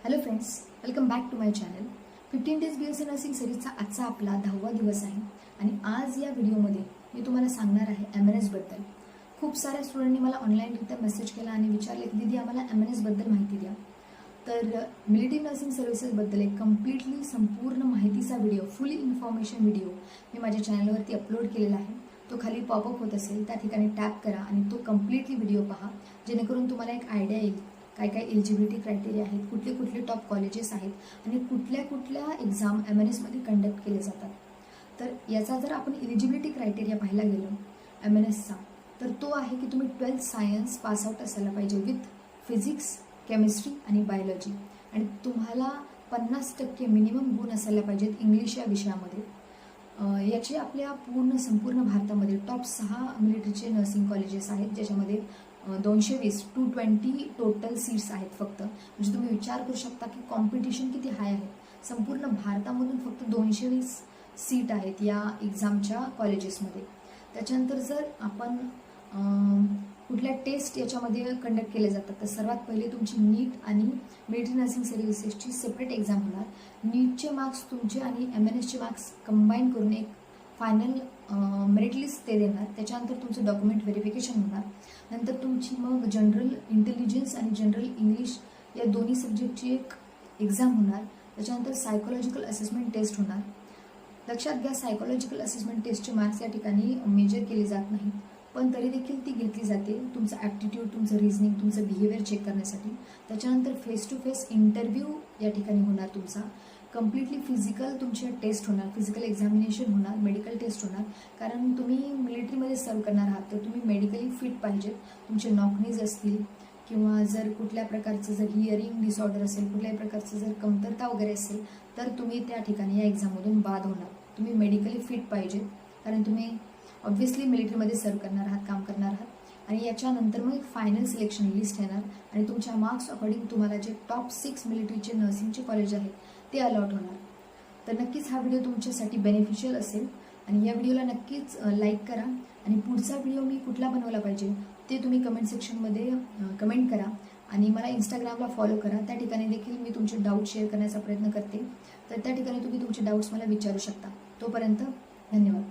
Hello friends, welcome back to my channel. 15 days BSc nursing सिरीजचा आजचा आपला 10वा दिवस आहे आणि आज या व्हिडिओमध्ये मी तुम्हाला सांगणार आहे MNS बद्दल. खूप साऱ्या स्टुडंटनी मला ऑनलाईनरित्या मेसेज केला आणि विचारले की दीदी आम्हाला MNS बद्दल माहिती द्या. तर मिलिटरी नर्सिंग सर्व्हिसेसबद्दल एक कम्प्लिटली संपूर्ण माहितीचा व्हिडिओ, फुल इन्फॉर्मेशन व्हिडिओ मी माझ्या चॅनलवरती अपलोड केलेला आहे. तो खाली पॉपअप होत असेल, त्या ठिकाणी टॅप करा आणि तो कम्प्लिटली व्हिडिओ पहा, जेणेकरून तुम्हाला एक आयडिया येईल काय काय एलिजिबिलिटी क्रायटेरिया आहेत, कुठले कुठले टॉप कॉलेजेस आहेत आणि कुठल्या कुठल्या एक्झाम MNSमध्ये कंडक्ट केले जातात. तर याचा जर आपण एलिजिबिलिटी क्रायटेरिया पाहायला गेलो MNSचा, तर तो आहे की तुम्ही 12th सायन्स पासआउट असायला पाहिजे विथ फिजिक्स, केमिस्ट्री आणि बायोलॉजी, आणि तुम्हाला 50% मिनिमम गुण असायला पाहिजेत इंग्लिश या विषयामध्ये. याचे आपल्या संपूर्ण भारतामध्ये टॉप 6 मिलिटरीचे नर्सिंग कॉलेजेस आहेत, ज्याच्यामध्ये 220 टोटल सीट्स आहेत फक्त. म्हणजे तुम्ही विचार करू शकता की कॉम्पिटिशन किती हाय आहे. संपूर्ण भारतामधून फक्त 220 सीट आहेत या एक्झामच्या कॉलेजेसमध्ये. त्याच्यानंतर जर आपण कुठल्या टेस्ट याच्यामध्ये कंडक्ट केले जातात, तर सर्वात पहिले तुमची नीट आणि मिलिटरी नर्सिंग सर्व्हिसेसची सेपरेट एक्झाम होणार. नीटचे मार्क्स तुमचे आणि MNSचे मार्क्स कंबाईन करून एक फायनल मेरिट लिस्ट ते देणार. त्याच्यानंतर तुमचं डॉक्युमेंट व्हेरिफिकेशन होणार. नंतर तुमची मग जनरल इंटेलिजन्स आणि जनरल इंग्लिश या दोन्ही सब्जेक्टची एक एक्झाम होणार. त्याच्यानंतर सायकोलॉजिकल असेसमेंट टेस्ट होणार. लक्षात घ्या, सायकोलॉजिकल असेसमेंट टेस्टचे मार्क्स या ठिकाणी मेजर केले जात नाहीत, पण तरी देखील ती घेतली जाते तुमचं ॲप्टिट्यूड, तुमचं रिझनिंग, तुमचं बिहेवियर चेक करण्यासाठी. त्याच्यानंतर फेस टू फेस इंटरव्ह्यू या ठिकाणी होणार तुमचा. कम्प्लिटली फिजिकल तुमचे टेस्ट होणार, फिजिकल एक्झामिनेशन होणार, मेडिकल टेस्ट होणार. कारण तुम्ही मिलिटरीमध्ये सर्व करणार आहात, तर तुम्ही मेडिकली फिट पाहिजेत. तुमचे नॉकनीज असतील किंवा जर कुठल्या प्रकारचं जर हिअरिंग डिसऑर्डर असेल, कुठल्याही प्रकारचं जर कमतरता वगैरे असेल, तर तुम्ही त्या ठिकाणी या एक्झाममधून बाद होणार. तुम्ही मेडिकली फिट पाहिजेत, कारण तुम्ही ऑब्व्हियसली मिलिटरीमध्ये सर्व करणार आहात, काम करणार आहात. आणि याच्यानंतर मग एक फायनल सिलेक्शन लिस्ट येणार आणि तुमच्या मार्क्स अकॉर्डिंग तुम्हाला जे टॉप 6 मिलिटरीचे नर्सिंगचे कॉलेज आहेत ते अलॉट होणार. तर नक्कीच हा व्हिडिओ तुमच्यासाठी बेनिफिशियल असेल आणि या व्हिडिओला नक्कीच लाईक करा. आणि पुढचा व्हिडिओ मी कुठला बनवला पाहिजे ते तुम्ही कमेंट सेक्शनमध्ये कमेंट करा आणि मला इंस्टाग्रामला फॉलो करा. त्या ठिकाणी देखील मी तुमचे डाऊट शेअर करण्याचा प्रयत्न करते. तर त्या ठिकाणी तुम्ही तुमचे डाऊट्स मला विचारू शकता. तोपर्यंत धन्यवाद.